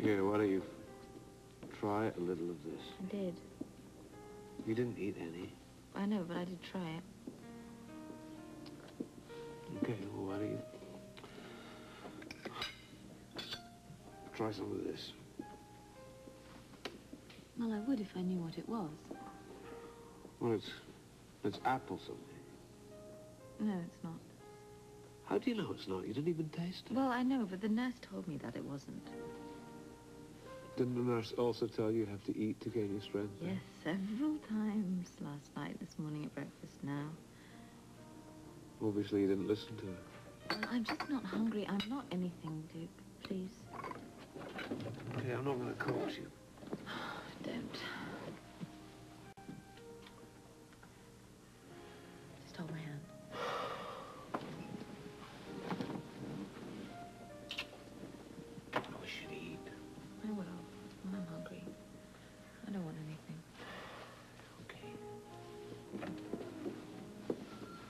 Here, why don't you try a little of this? I did. You didn't eat any. I know, but I did try it. Okay, well, why don't you try some of this? Well, I would if I knew what it was. Well, it's apple something. No, it's not. How do you know it's not? You didn't even taste it. Well, I know, but the nurse told me that it wasn't. Didn't the nurse also tell you have to eat to gain your strength? Yes, several times. Last night, this morning at breakfast, now. Obviously, you didn't listen to her. Well, I'm just not hungry. I'm not anything, Duke. Please. Okay, I'm not going to coax you. Don't. Just hold my hand. I wish you'd eat. I will. I'm hungry. I don't want anything. Okay.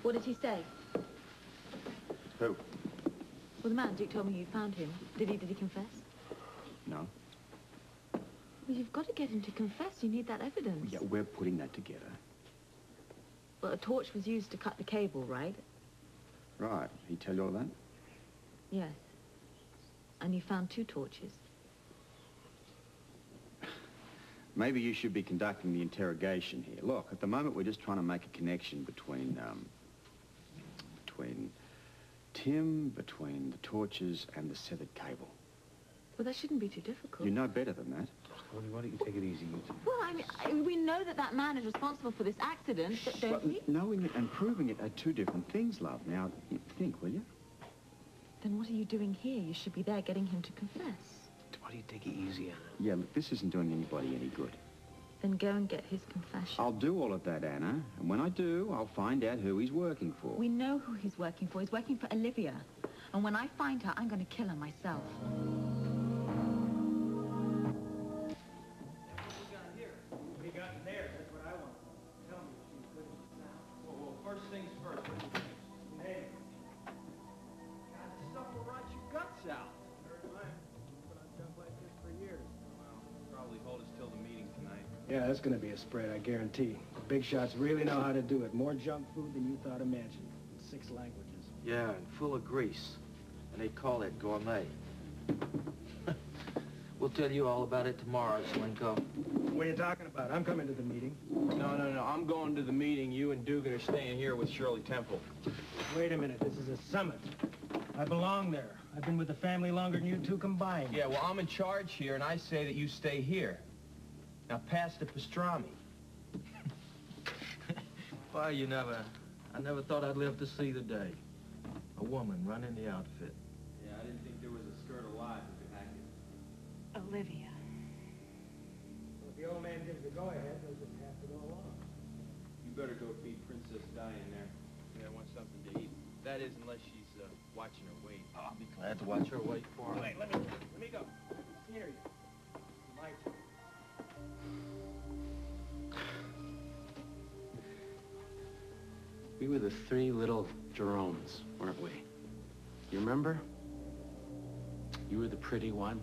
What did he say? Who? Well, the man, Duke told me you found him. Did he confess? No. Well, you've got to get him to confess. You need that evidence. Yeah, we're putting that together. Well, a torch was used to cut the cable, right? Right. He tell you all that? Yes. And you found 2 torches. Maybe you should be conducting the interrogation here. Look, at the moment we're just trying to make a connection between Tim, between the torches and the severed cable. Well, that shouldn't be too difficult. You know better than that. Honey, why don't you take it easy? Well, I mean, we know that man is responsible for this accident, don't we? Knowing it and proving it are 2 different things, love. Now, think, will you? Then what are you doing here? You should be there getting him to confess. Why don't you take it easy, Anna? Yeah, look, this isn't doing anybody any good. Then go and get his confession. I'll do all of that, Anna. And when I do, I'll find out who he's working for. We know who he's working for. He's working for Olivia. And when I find her, I'm going to kill her myself. Yeah, that's gonna be a spread, I guarantee. The big shots really know how to do it. More junk food than you thought imagined. In 6 languages. Yeah, and full of grease. And they call it gourmet. We'll tell you all about it tomorrow, Slinko. What are you talking about? I'm coming to the meeting. No, I'm going to the meeting. You and Dugan are staying here with Shirley Temple. Wait a minute, this is a summit. I belong there. I've been with the family longer than you 2 combined. Yeah, well, I'm in charge here, and I say that you stay here. Now, pass the pastrami. Why, I never thought I'd live to see the day. A woman running the outfit. Yeah, I didn't think there was a skirt alive who could hack it. Olivia. Well, if the old man gives the go-ahead, they'll just have to go along. You better go feed Princess Diane there. Yeah, I want something to eat. That is, unless she's watching her weight. Oh, I'll be glad to watch her wait for her. Wait, let me go. Here you. My turn. We were the 3 little Jeromes, weren't we? You remember? You were the pretty one.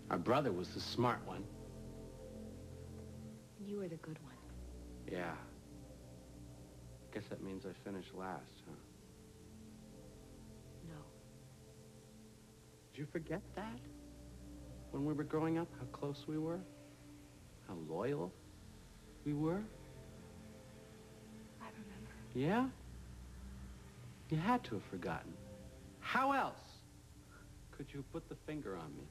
Our brother was the smart one. You were the good one. Yeah. Guess that means I finished last, huh? No. Did you forget that? When we were growing up, how close we were? How loyal we were? I remember. Yeah? You had to have forgotten. How else could you put the finger on me?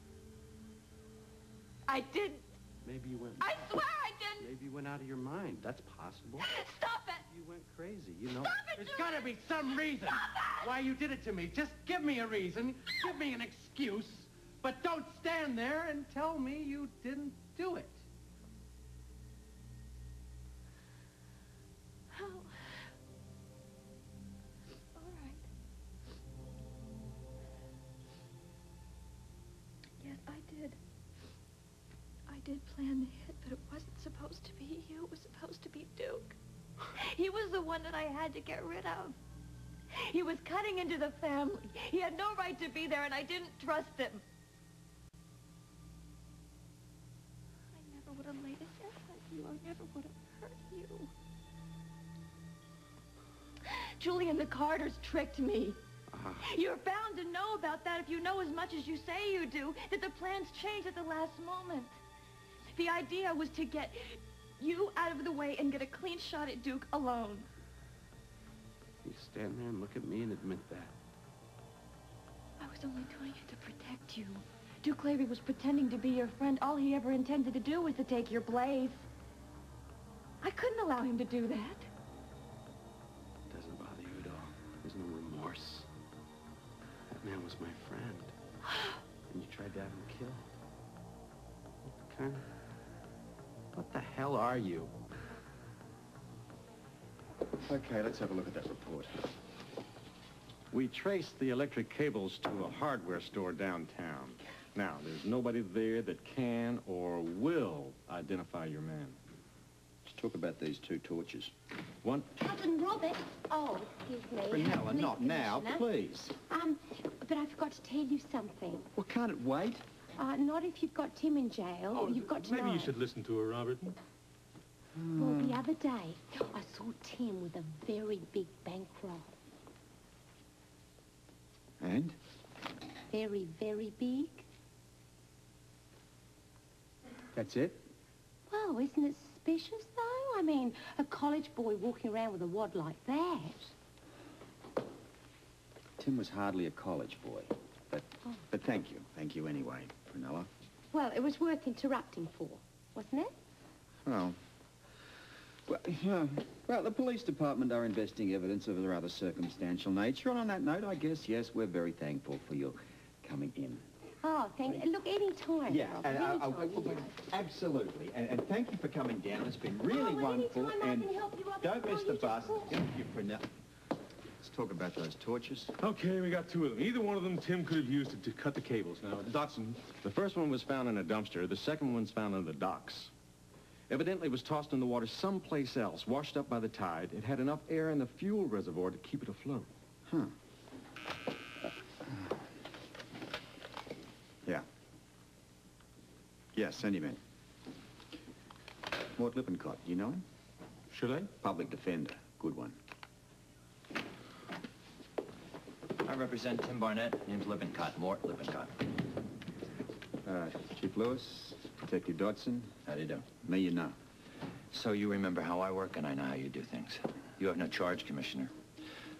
I didn't. Maybe you went... I swear I didn't. Maybe you went out of your mind. That's possible. Stop it. You went crazy, you know. Stop it, There's Julie. gotta be some reason why you did it to me. Just give me a reason. Give me an excuse. But don't stand there and tell me you didn't do it. Oh. All right. Yes, I did. I did plan the hit, but it wasn't supposed to be you. It was supposed to be Duke. He was the one that I had to get rid of. He was cutting into the family. He had no right to be there, and I didn't trust him. Julian, the Carters tricked me. You're bound to know about that if you know as much as you say you do, that the plans changed at the last moment. The idea was to get you out of the way and get a clean shot at Duke alone. You stand there and look at me and admit that. I was only doing it to protect you. Duke Lavery was pretending to be your friend. All he ever intended to do was to take your place. I couldn't allow him to do that. It doesn't bother you at all. There's no remorse. That man was my friend. And you tried to have him killed. What the hell are you? Okay, let's have a look at that report. We traced the electric cables to a hardware store downtown. Now, there's nobody there that can or will identify your man. Let's talk about these 2 torches. One... Cousin Robert. Oh, excuse me. Brunella, not now, please. But I forgot to tell you something. Well, can't it wait? Not if you've got Tim in jail. You've got to know. Maybe you should listen to her, Robert. Well, the other day, I saw Tim with a very big bankroll. And? Very, very big. That's it? Well, isn't it suspicious, though? I mean, a college boy walking around with a wad like that. Tim was hardly a college boy. But thank you. Thank you anyway, Brunella. Well, it was worth interrupting for, wasn't it? Well, the police department are investing evidence of a rather circumstantial nature. And on that note, I guess, yes, we're very thankful for your coming in. Oh, thank you. Look, any time. Yeah, Ralph, absolutely. And thank you for coming down. It's been really wonderful. anytime I And can help you up, don't miss the you bus. just call. Thank you, Brunella. Let's talk about those torches. Okay, we got 2 of them. Either one of them Tim could have used to cut the cables. Now, Dotson. The first one was found in a dumpster. The second one's found on the docks. Evidently, it was tossed in the water someplace else, washed up by the tide. It had enough air in the fuel reservoir to keep it afloat. Huh. Yeah. Yeah, send him in. Mort Lippincott, you know him? Should I? Public defender. Good one. I represent Tim Barnett. Name's Lippincott. Mort Lippincott. Chief Lewis, Detective Dodson. How do you do? Me, you know. So you remember how I work, and I know how you do things. You have no charge, Commissioner.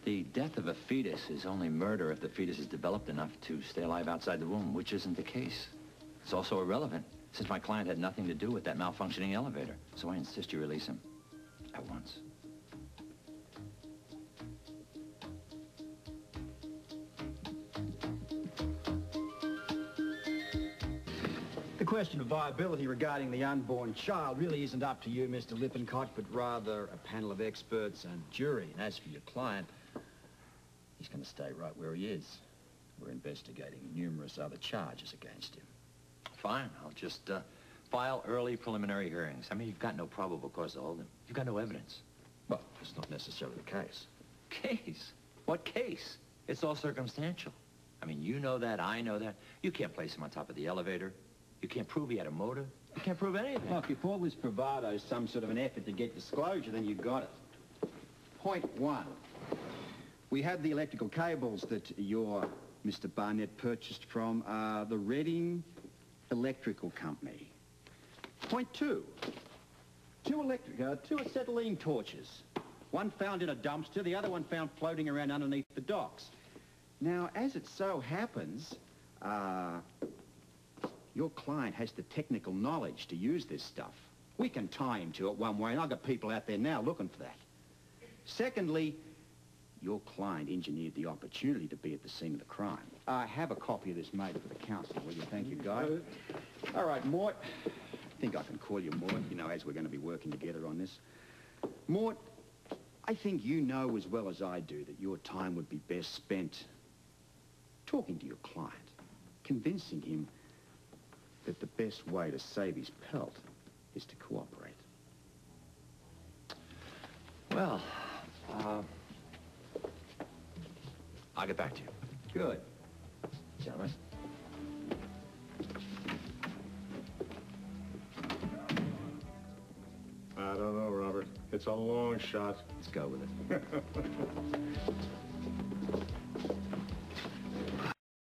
The death of a fetus is only murder if the fetus is developed enough to stay alive outside the womb, which isn't the case. It's also irrelevant, since my client had nothing to do with that malfunctioning elevator. So I insist you release him. At once. The question of viability regarding the unborn child really isn't up to you, Mr. Lippincott, but rather a panel of experts and jury. And as for your client, he's going to stay right where he is. We're investigating numerous other charges against him. Fine. I'll just file early preliminary hearings. I mean, you've got no probable cause to hold him. You've got no evidence. Well, that's not necessarily the case. Case? What case? It's all circumstantial. I mean, you know that, I know that. You can't place him on top of the elevator. You can't prove he had a motive. You can't prove anything. Look, if all this bravado is some sort of an effort to get disclosure, then you've got it. Point 1. We have the electrical cables that your Mr. Barnett purchased from the Reading Electrical Company. Point 2. 2 acetylene torches. One found in a dumpster, the other one found floating around underneath the docks. Now, as it so happens, your client has the technical knowledge to use this stuff. We can tie him to it one way, and I've got people out there now looking for that. Secondly, your client engineered the opportunity to be at the scene of the crime. I have a copy of this made for the council, will you? Thank you, Guy. All right, Mort. I think I can call you Mort, you know, as we're going to be working together on this. Mort, I think you know as well as I do that your time would be best spent talking to your client, convincing him that the best way to save his pelt is to cooperate. Well, I'll get back to you. Good. Gentlemen. I don't know, Robert. It It's a long shot. Let's go with it.